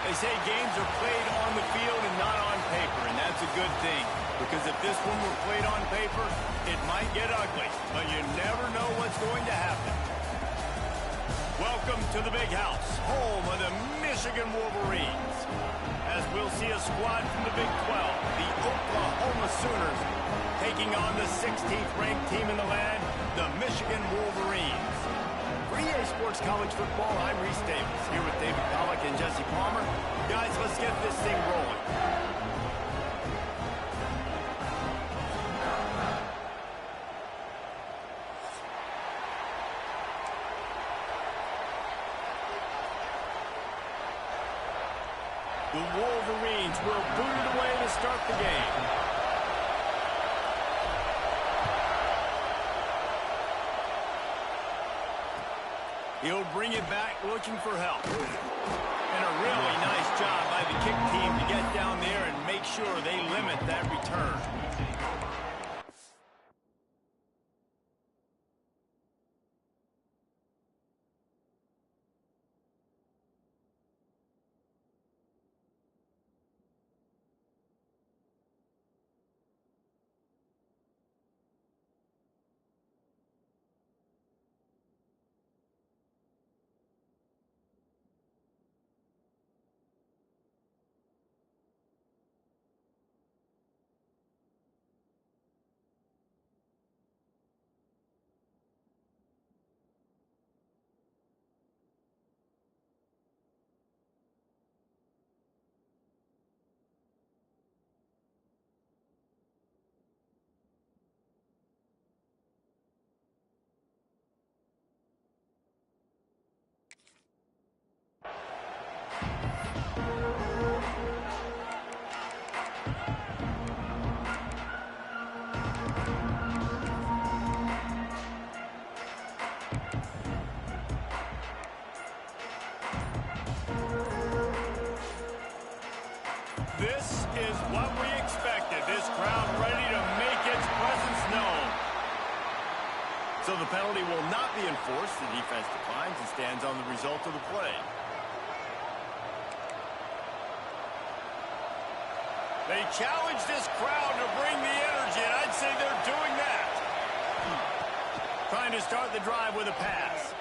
They say games are played on the field and not on paper, and that's a good thing. Because if this one were played on paper, it might get ugly. But you never know what's going to happen. Welcome to the Big House, home of the Michigan Wolverines. As we'll see a squad from the Big 12, the Oklahoma Sooners, taking on the 16th ranked team in the land, the Michigan Wolverines. For EA Sports College Football, I'm Reese Davis, here with David Pollack and Jesse Palmer. Guys, let's get this thing rolling. The Wolverines will boot it away to start the game. He'll bring it back looking for help. And a really nice job by the kick team to get down there and make sure they limit that return. This is what we expected. This crowd ready to make its presence known. So the penalty will not be enforced. The defense declines and stands on the result of the play. They challenge this crowd to bring the energy, and I'd say they're doing that. Trying to start the drive with a pass.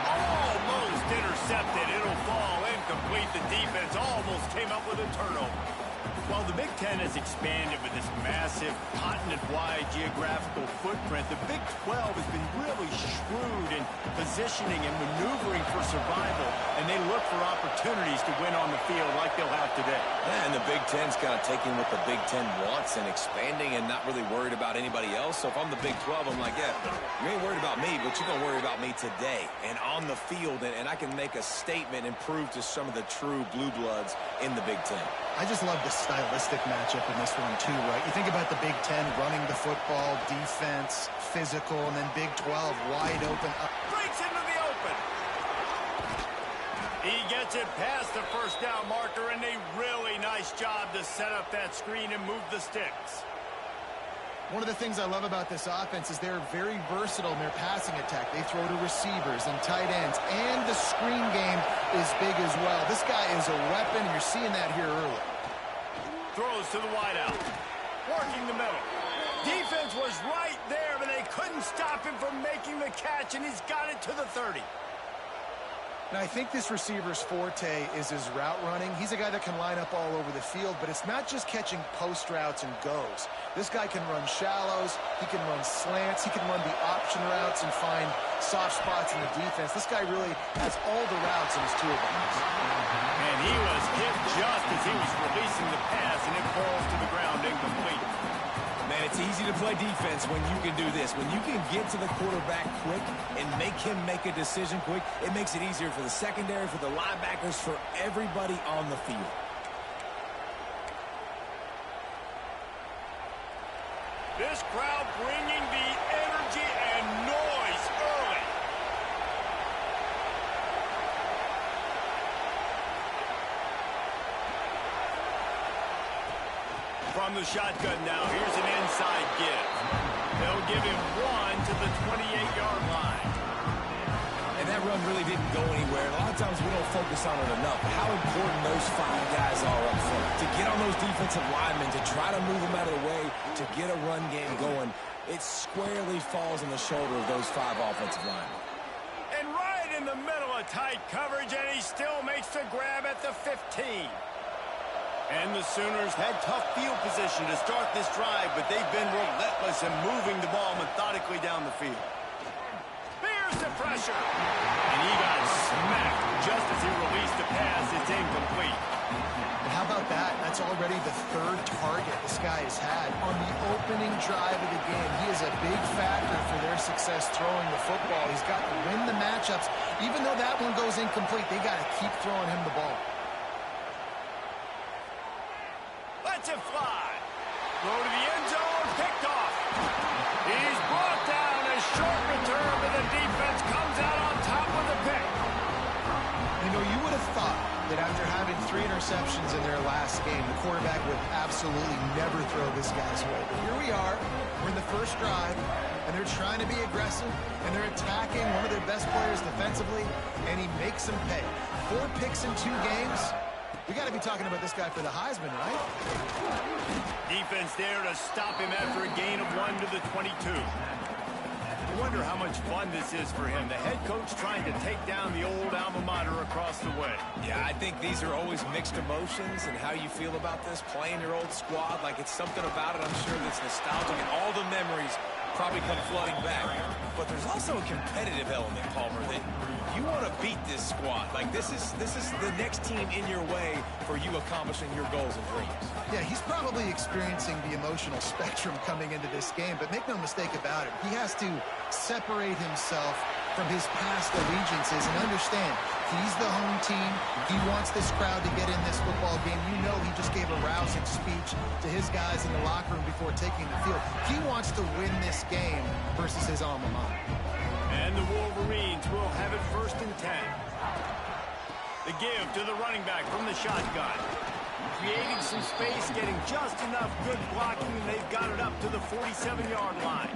Almost intercepted. It'll fall incomplete. The defense almost came up with a turnover. While the Big Ten has expanded with this massive continent-wide geographical footprint, the Big 12 has been really shrewd in positioning and maneuvering for survival, and they look for opportunities to win on the field like they'll have today. Yeah, and the Big Ten's kind of taking what the Big Ten wants and expanding and not really worried about anybody else. So if I'm the Big 12, I'm like, yeah, you ain't worried about me, but you're going to worry about me today and on the field, and I can make a statement and prove to some of the true blue bloods in the Big Ten. I just love the stylistic matchup in this one, too, right? You think about the Big Ten running the football, defense, physical, and then Big 12 wide open. Breaks into the open. He gets it past the first down marker, and a really nice job to set up that screen and move the sticks. One of the things I love about this offense is they're very versatile in their passing attack. They throw to receivers and tight ends, and the screen game is big as well. This guy is a weapon, and you're seeing that here early. Throws to the wideout. Working the middle. Defense was right there, but they couldn't stop him from making the catch, and he's got it to the 30. Now, I think this receiver's forte is his route running. He's a guy that can line up all over the field, but it's not just catching post routes and goes. This guy can run shallows, he can run slants, he can run the option routes and find soft spots in the defense. This guy really has all the routes in his toolbox. And he was hit just as he was releasing the pass, and it falls to the ground incomplete. Man, it's easy to play defense when you can do this. When you can get to the quarterback quick and make him make a decision quick, it makes it easier for the secondary, for the linebackers, for everybody on the field. This crowd bringing the energy and noise early. From the shotgun now, here's an inside give. They'll give him one to the 28-yard line. And that run one really didn't go anywhere. And a lot of times we don't focus on it enough. How important those 5 guys are up front. To get on those defensive linemen, to try to move them out of the way, to get a run game going, it squarely falls on the shoulder of those 5 offensive linemen. And right in the middle of tight coverage, and he still makes the grab at the 15. And the Sooners had tough field position to start this drive, but they've been relentless in moving the ball methodically down the field. Here's the pressure. And he got smacked just as he released the pass. It's incomplete. And how about that? That's already the 3rd target this guy has had on the opening drive of the game. He is a big factor for their success throwing the football. He's got to win the matchups. Even though that one goes incomplete, they got to keep throwing him the ball. Lets it fly. Throw to the end zone. Picked off. He's brought down. A short return, but the defense comes out on top with a pick. You know, you would have thought that after having 3 interceptions in their last game, the quarterback would absolutely never throw this guy's way. But here we are. We're in the first drive, and they're trying to be aggressive, and they're attacking one of their best players defensively, and he makes them pay. 4 picks in 2 games. We got to be talking about this guy for the Heisman, right? Defense there to stop him after a gain of 1 to the 22. I wonder how much fun this is for him. The head coach trying to take down the old alma mater across the way. Yeah, I think these are always mixed emotions and how you feel about this, playing your old squad. Like, it's something about it, I'm sure, that's nostalgic, and all the memories probably come flooding back. But there's also a competitive element, Palmer, that you want to beat this squad. Like, this is the next team in your way for you accomplishing your goals and dreams. Yeah, he's probably experiencing the emotional spectrum coming into this game, but make no mistake about it. He has to separate himself from his past allegiances and understand he's the home team. He wants this crowd to get in this football game. You know he just gave a rousing speech to his guys in the locker room before taking the field. He wants to win this game versus his alma mater. And the Wolverines will have it 1st and 10. The give to the running back from the shotgun. Creating some space, getting just enough good blocking, and they've got it up to the 47-yard line.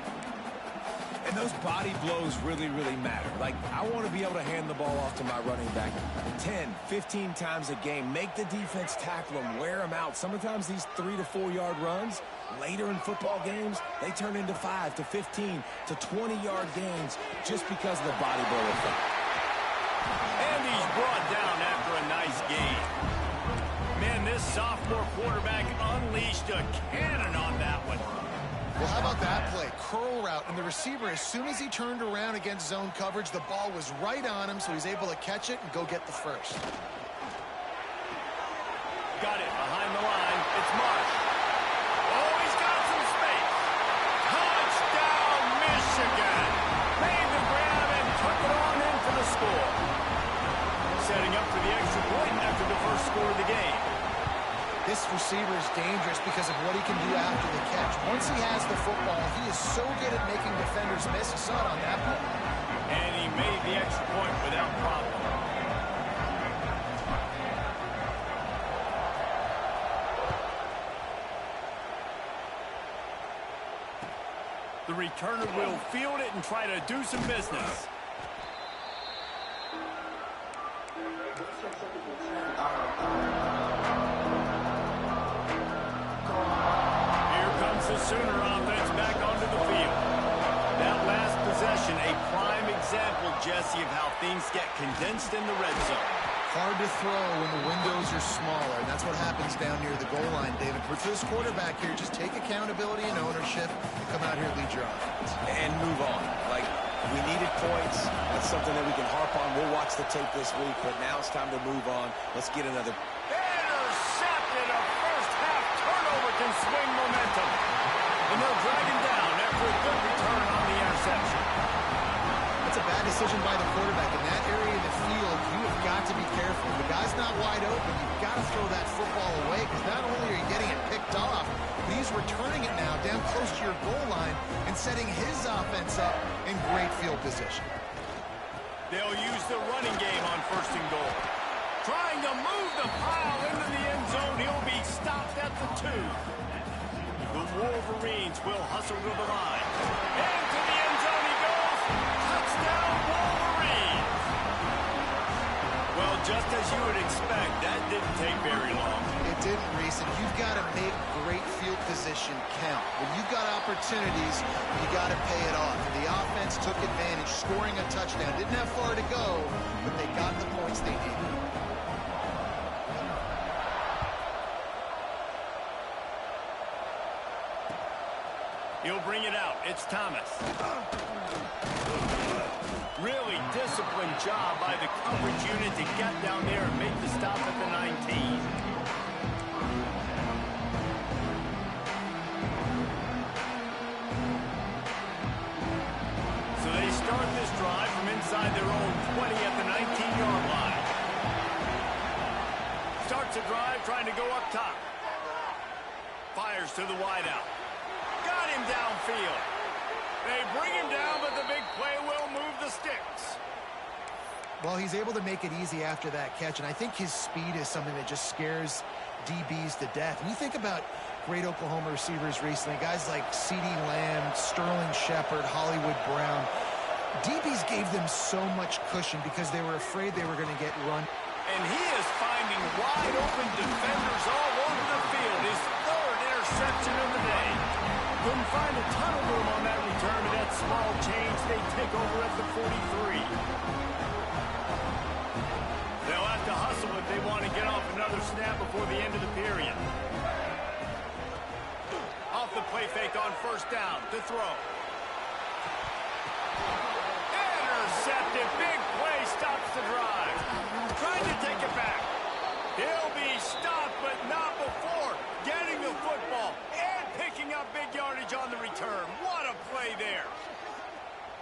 And those body blows really, really matter. Like, I want to be able to hand the ball off to my running back 10, 15 times a game. Make the defense tackle them, wear them out. Sometimes these 3 to 4 yard runs, later in football games, they turn into 5 to 15 to 20-yard gains just because of the body blow effect. And he's brought down after a nice gain. Man, this sophomore quarterback unleashed a cannon on that one. Well, how about that play? Curl route, and the receiver, as soon as he turned around against zone coverage, the ball was right on him, so he's able to catch it and go get the first. Got it behind the line. It's Marsh. Oh, he's got some space. Touchdown, Michigan. Made the grab and took it on in for the score. Setting up for the extra point after the first score of the game. This receiver is dangerous because of what he can do after the catch. Once he has the football, he is so good at making defenders miss. You saw it on that play. And he made the extra point without problem. The returner will field it and try to do some business. The Sooner offense back onto the field. That last possession, a prime example, Jesse, of how things get condensed in the red zone. Hard to throw when the windows are smaller, and that's what happens down near the goal line, David. For this quarterback here, just take accountability and ownership and come out here and lead your offense. And move on. Like, we needed points. That's something that we can harp on. We'll watch the tape this week, but now it's time to move on. Let's get another. Intercepted. A first-half turnover can swing momentum. And they'll drag him down after a good return on the interception. That's a bad decision by the quarterback. In that area of the field, you have got to be careful. The guy's not wide open. You've got to throw that football away because not only are you getting it picked off, but he's returning it now down close to your goal line and setting his offense up in great field position. They'll use the running game on 1st and goal. Trying to move the pile into the end zone. He'll be stopped at the 2. The Wolverines will hustle to the line. And to the end zone he goes. Touchdown, Wolverines. just as you would expect, that didn't take very long. It didn't, Reese, and you've got to make great field position count. When you've got opportunities, you got to pay it off. The offense took advantage, scoring a touchdown. Didn't have far to go, but they got the points they needed. He'll bring it out. It's Thomas. Really disciplined job by the coverage unit to get down there and make the stop at the 19. So they start this drive from inside their own 20 at the 19-yard line. Starts a drive trying to go up top. Fires to the wideout. Got him downfield. They bring him down, but the big play will move the sticks. Well, he's able to make it easy after that catch, and I think his speed is something that just scares DBs to death. And you think about great Oklahoma receivers recently, guys like CeeDee Lamb, Sterling Shepard, Hollywood Brown. DBs gave them so much cushion because they were afraid they were going to get run. And he is finding wide open defenders all over the field. His third interception of the day. Couldn't find a ton of room on that return, but that small change, they take over at the 43. They'll have to hustle if they want to get off another snap before the end of the period. Off the play fake on first down to throw. Intercepted. Big play stops the drive. Trying to take it back. He'll be stopped, but not before getting the football and picking up big yardage on the return. What a play there.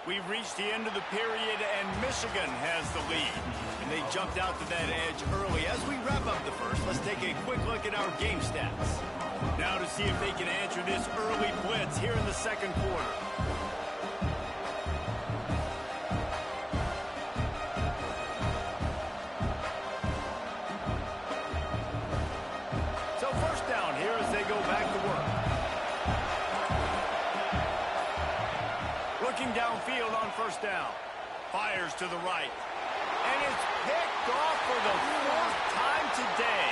We've reached the end of the period, and Michigan has the lead. And they jumped out to that edge early. As we wrap up the first, let's take a quick look at our game stats. Now to see if they can answer this early blitz here in the second quarter. So first down here as they go back to work. Looking downfield on first down. Fires to the right. And it's picked off for the fourth time today.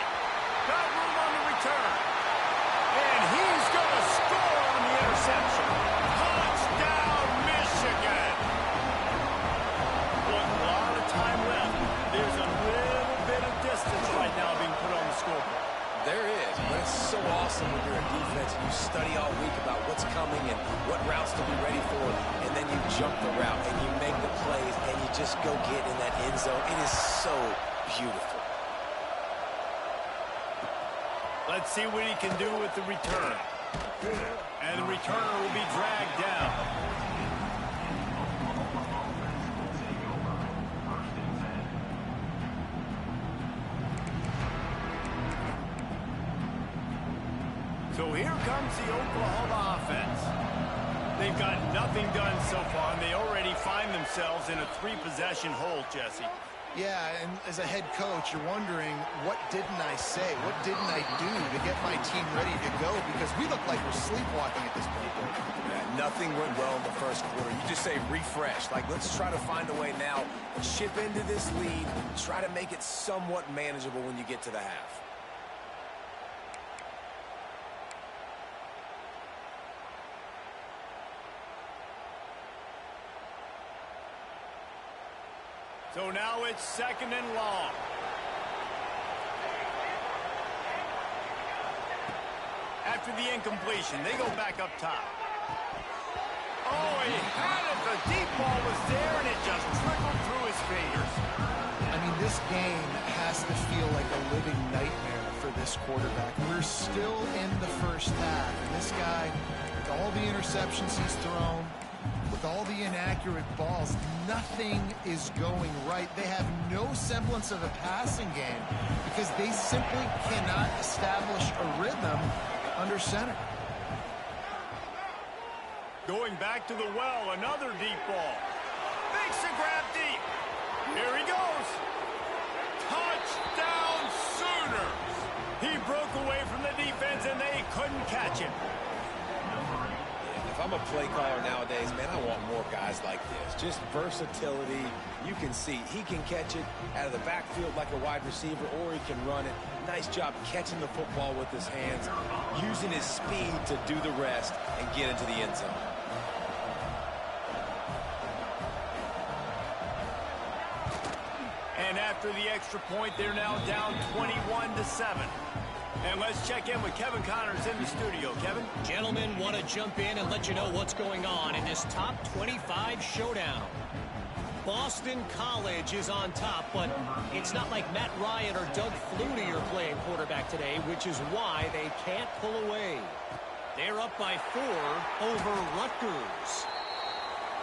Got room on the return. And he's going to score on the interception. Touchdown, Michigan. Look, a lot of time left. There's a little bit of distance right now being put on the scoreboard. There is, but it's so awesome when you're a defense and you study all week about what's coming and what routes to be ready for, and then you jump the route and you make the plays and you just go get in that end zone. It is so beautiful. Let's see what he can do with the return. And the returner will be dragged down. So here comes the Oklahoma offense. They've got nothing done so far, and they already find themselves in a three-possession hole, Jesse. Yeah, and as a head coach, you're wondering, what didn't I say? What didn't I do to get my team ready to go? Because we look like we're sleepwalking at this point. Yeah, nothing went well in the first quarter. You just say refresh. Like, let's try to find a way now, chip into this lead, try to make it somewhat manageable when you get to the half. So now it's second and long. After the incompletion, they go back up top. Oh, he had it. The deep ball was there, and it just trickled through his fingers. I mean, this game has to feel like a living nightmare for this quarterback. We're still in the first half, and this guy, with all the interceptions he's thrown, with all the inaccurate balls, nothing is going right. They have no semblance of a passing game because they simply cannot establish a rhythm under center. Going back to the well, another deep ball. Makes the grab deep. Here he goes. Touchdown, Sooners. He broke away from the defense, and they couldn't catch him. if I'm a play caller nowadays, man, I want more guys like this. Just versatility. You can see he can catch it out of the backfield like a wide receiver, or he can run it. Nice job catching the football with his hands, using his speed to do the rest and get into the end zone. And after the extra point, they're now down 21-7. And let's check in with Kevin Connors in the studio. Kevin? Gentlemen, want to jump in and let you know what's going on in this top 25 showdown. Boston College is on top, but it's not like Matt Ryan or Doug Flutie are playing quarterback today, which is why they can't pull away. They're up by 4 over Rutgers.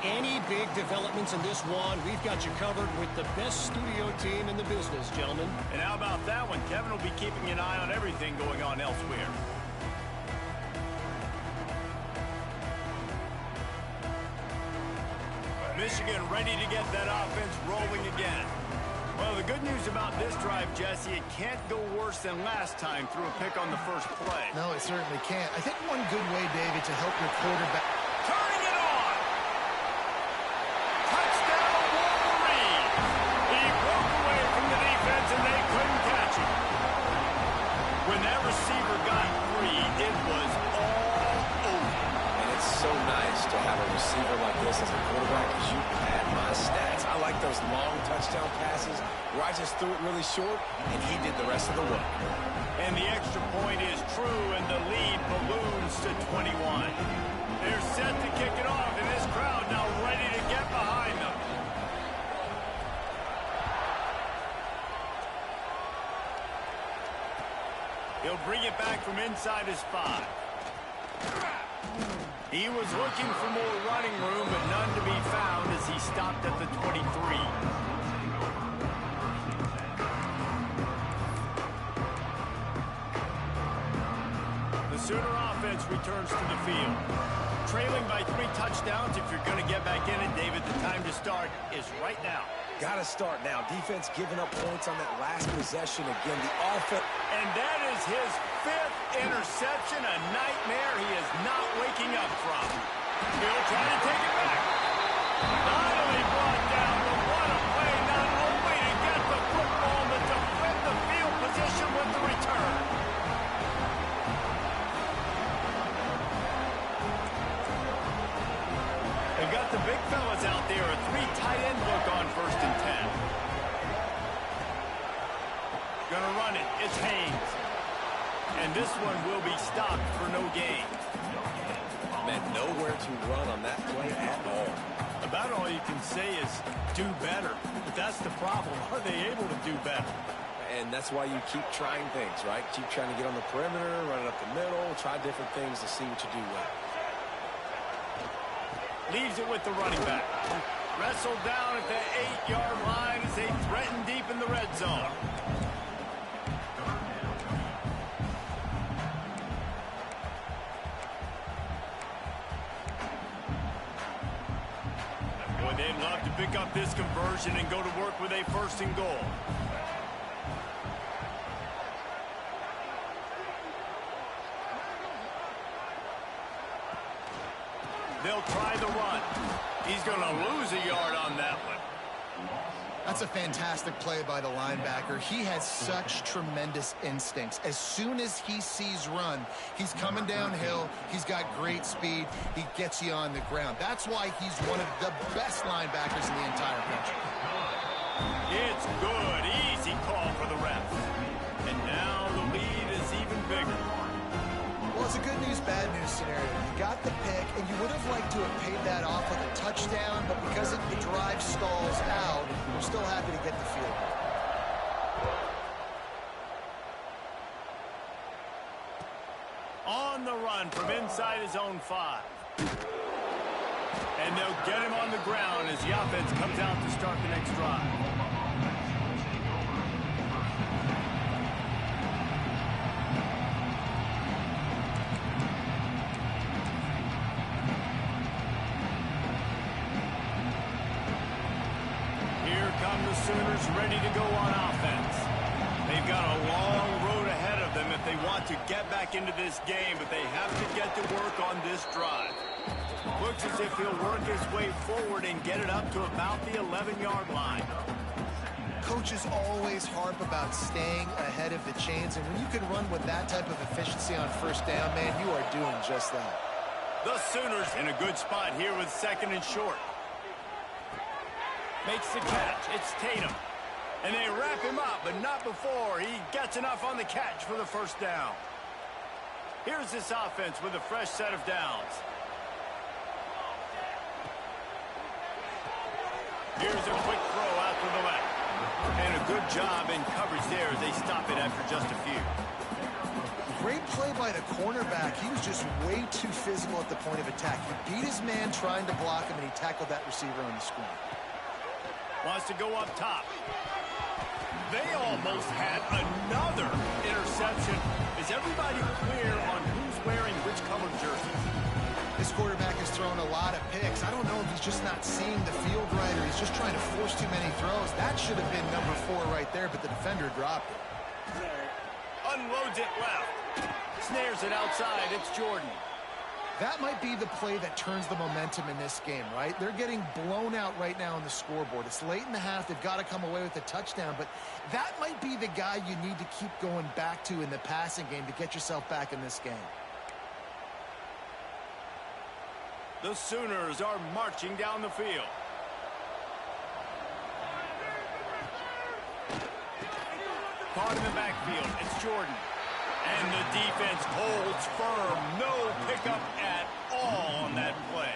Any big developments in this one, we've got you covered with the best studio team in the business, gentlemen. And how about that one? Kevin will be keeping an eye on everything going on elsewhere. Michigan ready to get that offense rolling again. Well, the good news about this drive, Jesse, it can't go worse than last time through a pick on the first play. No, it certainly can't. I think one good way, David, to help your quarterback... Turning it on! Touchdown, Wolverine! He broke away from the defense and they couldn't catch him. When that receiver got free, it was all over. And it's so nice to have a receiver like this as a quarterback, because you pad my stats. I like those long touchdown passes where I just threw it really short and he did the rest of the work. And the extra point is true, and the lead balloons to 21. They're set to kick it off, and this crowd now ready to get behind them. He'll bring it back from inside his 5. He was looking for more running room, but none to be found as he stopped at the 23. The Sooner offense returns to the field. Trailing by 3 touchdowns. If you're going to get back in it, David, the time to start is right now. Got to start now. Defense giving up points on that last possession. Again, the offense. And that is his 5th interception, a nightmare he is not waking up from. He'll try to take it back. Not only brought down, but what a play, not only to get the football, but to defend the field position with the return. They've got the big fellas out there, a 3 tight end look on 1st and 10. Gonna run it, it's Haynes. And this one will be stopped for no gain. Man, nowhere to run on that play at all. About all you can say is do better. But that's the problem. Are they able to do better? And that's why you keep trying things, right? Keep trying to get on the perimeter, run it up the middle, try different things to see what you do well. Leaves it with the running back. Wrestled down at the 8-yard line as they threaten deep in the red zone. Boy, they'd love to pick up this conversion and go to work with a 1st and goal. They'll try the run. He's going to lose a yard on that one. That's a fantastic play by the linebacker. He has such tremendous instincts. As soon as he sees run, he's coming downhill. He's got great speed. He gets you on the ground. That's why he's one of the best linebackers in the entire country. It's good. Easy call for the refs. And now the lead is even bigger. Well, it's a good news, bad news scenario. You got the pick, and you would have liked to have paid that off with a touchdown, but because the drive stalls out, we're still happy to get the field goal. On the run from inside his own 5. And they'll get him on the ground as the offense comes out to start the next drive. Sooners ready to go on offense. They've got a long road ahead of them if they want to get back into this game, but they have to get to work on this drive. Looks as if he'll work his way forward and get it up to about the 11-yard line. Coaches always harp about staying ahead of the chains, and when you can run with that type of efficiency on first down, man, you are doing just that. The Sooners in a good spot here with 2nd and short. Makes the catch. It's Tatum. And they wrap him up, but not before he gets enough on the catch for the first down. Here's this offense with a fresh set of downs. Here's a quick throw out to the left. And a good job in coverage there as they stop it after just a few. Great play by the cornerback. He was just way too physical at the point of attack. He beat his man trying to block him, and he tackled that receiver on the screen. Wants to go up top. They almost had another interception. Is everybody clear on who's wearing which color jersey? This quarterback has thrown a lot of picks. I don't know if he's just not seeing the field right or he's just trying to force too many throws. That should have been number 4 right there, but the defender dropped it. Unloads it left. Snares it outside. It's Jordan. That might be the play that turns the momentum in this game, right? They're getting blown out right now on the scoreboard. It's late in the half. They've got to come away with a touchdown, but that might be the guy you need to keep going back to in the passing game to get yourself back in this game. The Sooners are marching down the field. Caught in the backfield. It's Jordan. And the defense holds firm. No pickup at all on that play.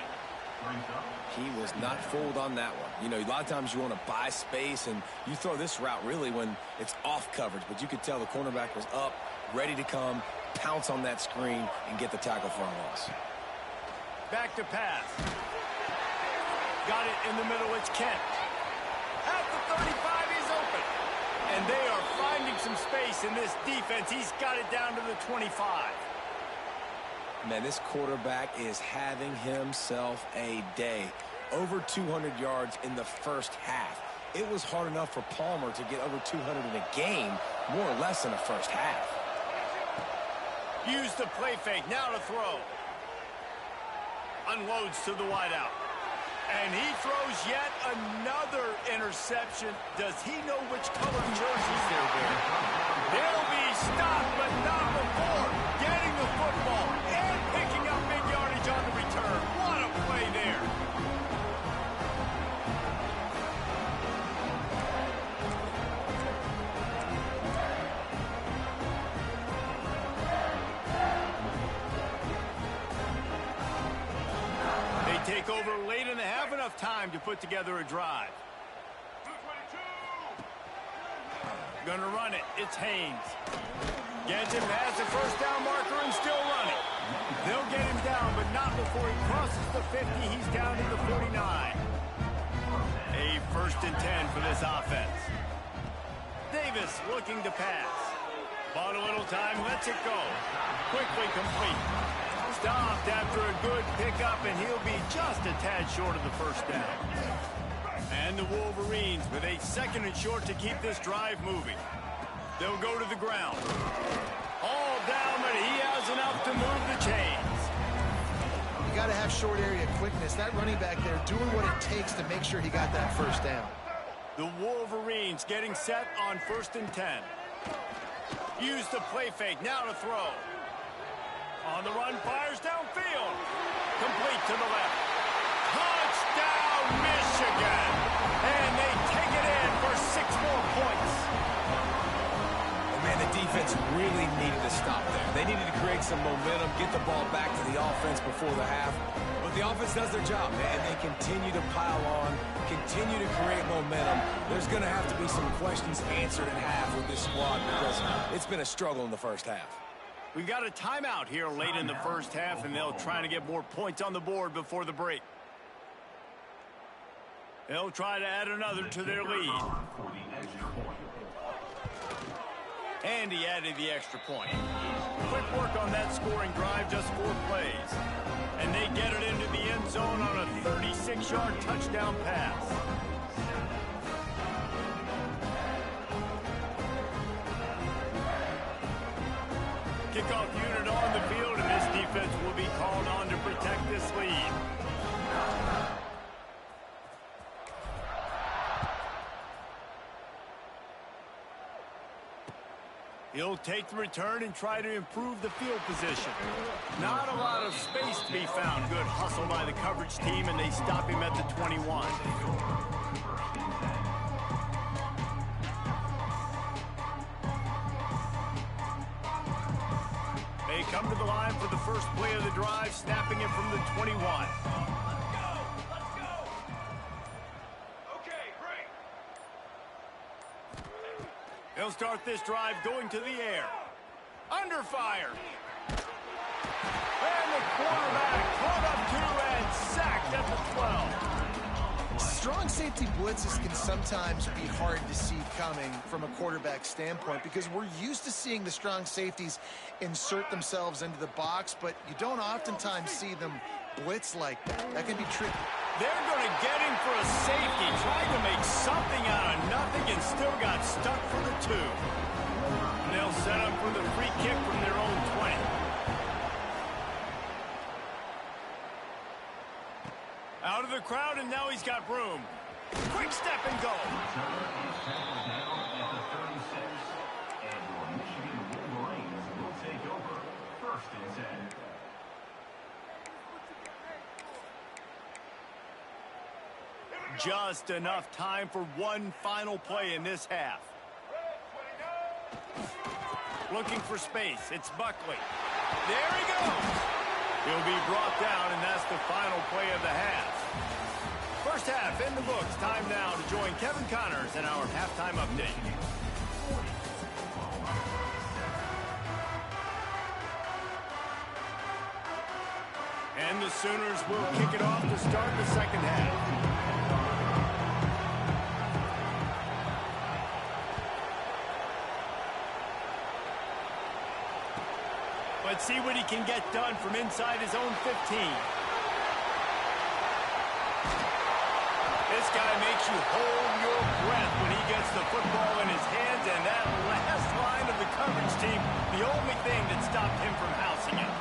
He was not fooled on that one. You know, a lot of times you want to buy space, and you throw this route really when it's off coverage. But you could tell the cornerback was up, ready to come, pounce on that screen, and get the tackle for a loss. Back to pass. Got it in the middle. It's Kent. At the 35, he's open. And they are finding some space in this defense. He's got it down to the 25. Man, this quarterback is having himself a day. Over 200 yards in the first half. It was hard enough for Palmer to get over 200 in a game, more or less in the first half. Use the play fake. Now to throw. Unloads to the wideout. And he throws yet another interception. Does he know which color jerseys they're wearing? They'll be stopped, but not before getting the football and picking up big yardage on the return. What a play there. Take over late in the half, enough time to put together a drive. Gonna run it. It's Haynes. Gets him past the first down marker and still running. They'll get him down, but not before he crosses the 50. He's down to the 49. A 1st and 10 for this offense. Davis looking to pass. Bought a little time, lets it go. Quickly complete. Stopped after a good pickup, and he'll be just a tad short of the first down. And the Wolverines with a 2nd and short to keep this drive moving. They'll go to the ground. All down, but he has enough to move the chains. You got to have short area quickness. That running back there doing what it takes to make sure he got that first down. The Wolverines getting set on 1st and 10. Use the play fake. Now to throw. On the run, fires downfield. Complete to the left. Touchdown, Michigan. And they take it in for 6 more points. And man, the defense really needed to stop there. They needed to create some momentum, get the ball back to the offense before the half. But the offense does their job, man. They continue to pile on, continue to create momentum. There's going to have to be some questions answered at half with this squad because it's been a struggle in the first half. We've got a timeout here late in the first half, and they'll try to get more points on the board before the break. They'll try to add another to their lead. And he added the extra point. Quick work on that scoring drive, just 4 plays. And they get it into the end zone on a 36-yard touchdown pass. Kickoff unit on the field, and this defense will be called on to protect this lead. He'll take the return and try to improve the field position. Not a lot of space to be found. Good hustle by the coverage team, and they stop him at the 21. They come to the line for the first play of the drive, snapping it from the 21. Let's go! Okay, break! He'll start this drive going to the air. Under fire. And the quarterback caught up to and sacked at the 12. Strong safety blitzes can sometimes be hard to see coming from a quarterback standpoint because we're used to seeing the strong safeties insert themselves into the box, but you don't oftentimes see them blitz like that. That can be tricky. They're going to get him for a safety, trying to make something out of nothing and still got stuck for the 2. And they'll set up for the free kick from their own 20. Out of the crowd, and now he's got room. Quick step and go. Just enough time for one final play in this half. Looking for space. It's Buckley. There he goes. He'll be brought down, and that's the final play of the half. First half in the books. Time now to join Kevin Connors in our halftime update. And the Sooners will kick it off to start the second half. Let's see what he can get done from inside his own 15. This guy makes you hold your breath when he gets the football in his hands, and that last line of the coverage team, the only thing that stopped him from housing it.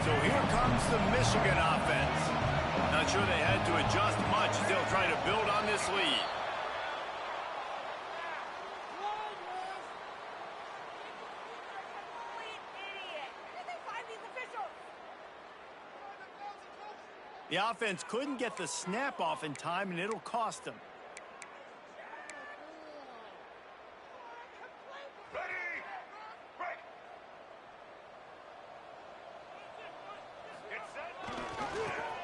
So here comes the Michigan offense. Not sure they had to adjust much as they'll try to build on this lead. The offense couldn't get the snap off in time, and it'll cost them.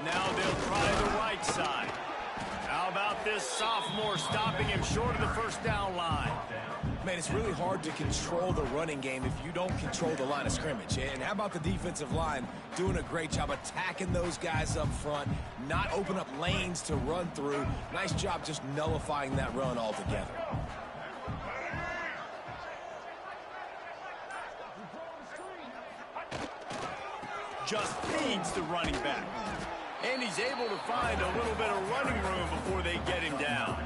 Now they'll try the right side. How about this sophomore stopping him short of the first down line? Man, it's really hard to control the running game if you don't control the line of scrimmage. And how about the defensive line doing a great job attacking those guys up front, not open up lanes to run through. Nice job just nullifying that run altogether. Just feeds the running back. And he's able to find a little bit of running room before they get him down.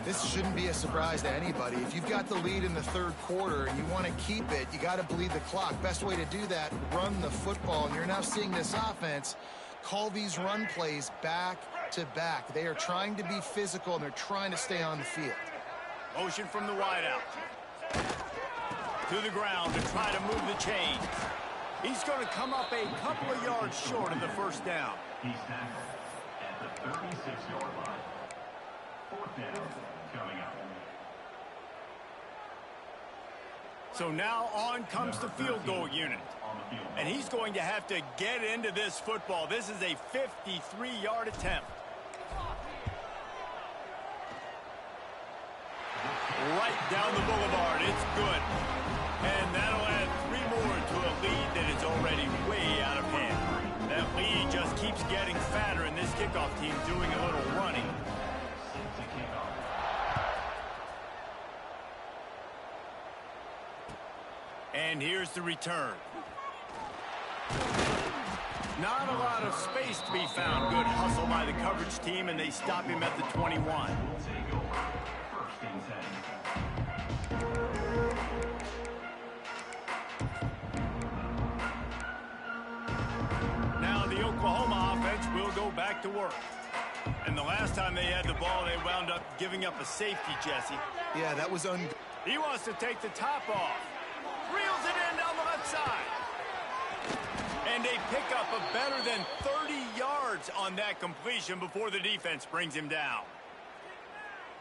This shouldn't be a surprise to anybody. If you've got the lead in the third quarter and you want to keep it, you got to bleed the clock. Best way to do that, run the football. And you're now seeing this offense call these run plays back to back. They are trying to be physical, and they're trying to stay on the field. Motion from the wideout. To the ground to try to move the chains. He's going to come up a couple of yards short of the first down. He's tackled at the 36-yard line. Fourth down coming up. So now on comes the field goal unit. And he's going to have to get into this football. This is a 53-yard attempt. Right down the boulevard. It's good. And that'll add 3 more to a lead that is already way out of hand. That lead just keeps getting fatter, and this kickoff team doing a little running. And here's the return. Not a lot of space to be found. Good hustle by the coverage team, and they stop him at the 21. work. And the last time they had the ball, they wound up giving up a safety, Jesse. Yeah, that was He wants to take the top off. Reels it in down the left side. And they pick up a better than 30 yards on that completion before the defense brings him down.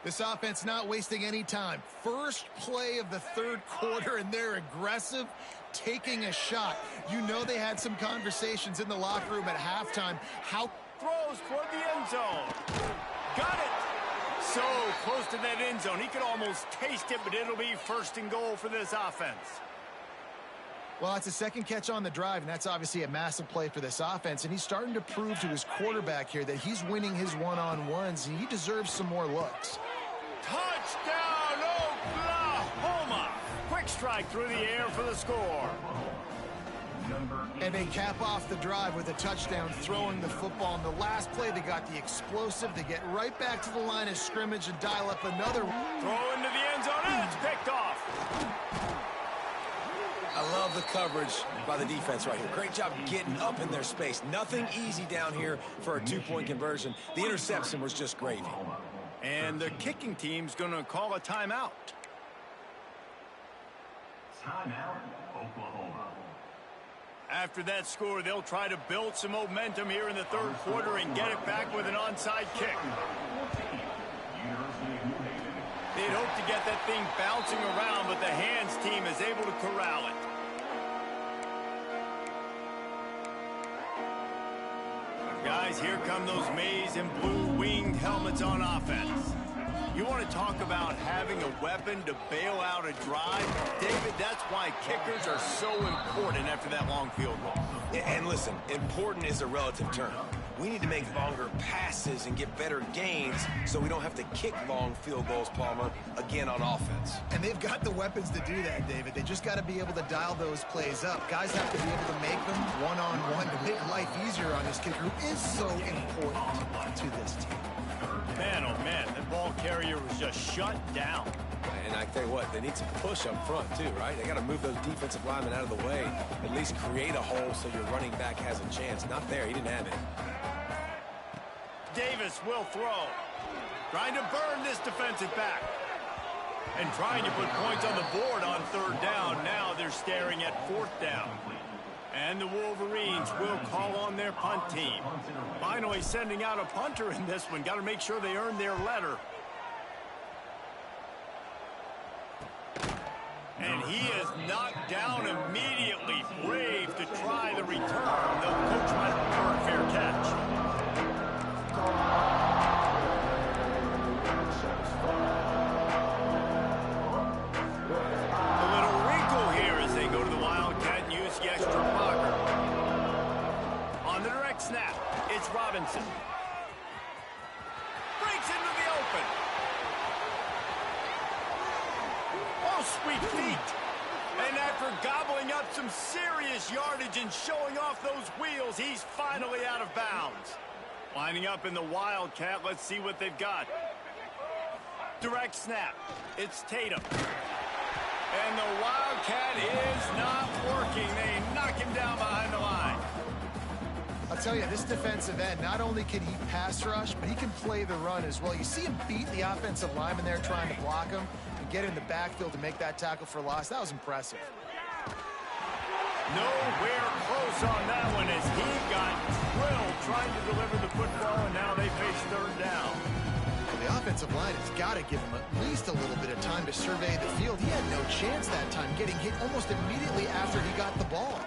This offense not wasting any time. First play of the third quarter, and they're aggressive, taking a shot. You know they had some conversations in the locker room at halftime. How Throws toward the end zone. Got it. So close to that end zone. He could almost taste it, but it'll be first and goal for this offense. Well, it's a second catch on the drive, and that's obviously a massive play for this offense, and he's starting to prove to his quarterback here that he's winning his one-on-ones, and he deserves some more looks. Touchdown, Oklahoma! Quick strike through the air for the score. And they cap off the drive with a touchdown, throwing the football. In the last play, they got the explosive. They get right back to the line of scrimmage and dial up another. Throw into the end zone, and it's picked off. I love the coverage by the defense right here. Great job getting up in their space. Nothing easy down here for a two-point conversion. The interception was just gravy. And the kicking team's going to call a timeout. Timeout, Oklahoma. After that score, they'll try to build some momentum here in the third quarter and get it back with an onside kick. They'd hope to get that thing bouncing around, but the hands team is able to corral it. Guys, here come those maize and blue winged helmets on offense. You want to talk about having a weapon to bail out a drive? David, that's why kickers are so important after that long field goal. And listen, important is a relative term. We need to make longer passes and get better gains so we don't have to kick long field goals, Palmer, again on offense. And they've got the weapons to do that, David. They just got to be able to dial those plays up. Guys have to be able to make them one-on-one to make life easier on this kicker, who is so important to this team. Man, oh man, that ball carrier was just shut down. And I tell you what, they need some push up front too, right? They got to move those defensive linemen out of the way, at least create a hole so your running back has a chance. Not there, he didn't have it. Davis will throw. Trying to burn this defensive back. And trying to put points on the board on third down. Now they're staring at fourth down. And the Wolverines will call on their punt team. Finally sending out a punter in this one. Got to make sure they earn their letter. And he is knocked down immediately. Brave to try the return. The coach might have a fair catch. A little wrinkle here as they go to the Wildcat and use the extra blocker. On the direct snap, it's Robinson. Breaks into the open. Oh, sweet feet. And after gobbling up some serious yardage and showing off those wheels, he's finally out of bounds. Lining up in the Wildcat, let's see what they've got. Direct snap, it's Tatum. And the Wildcat is not working. They knock him down behind the line. I'll tell you, this defensive end, not only can he pass rush, but he can play the run as well. You see him beat the offensive lineman there trying to block him and get in the backfield to make that tackle for loss. That was impressive. Nowhere close on that one as he got drilled trying to deliver the football, and now they face third down. Well, the offensive line has got to give him at least a little bit of time to survey the field. He had no chance that time, getting hit almost immediately after he got the ball.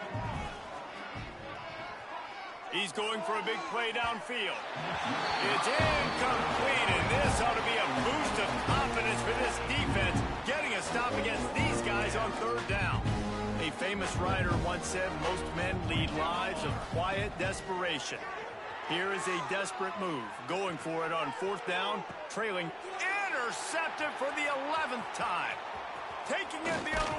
He's going for a big play downfield. It's incomplete, and this ought to be a boost of confidence for this defense, getting a stop against these guys on third down. A famous writer once said, most men lead lives of quiet desperation. Here is a desperate move, going for it on fourth down, trailing, intercepted for the 11th time. Taking it the other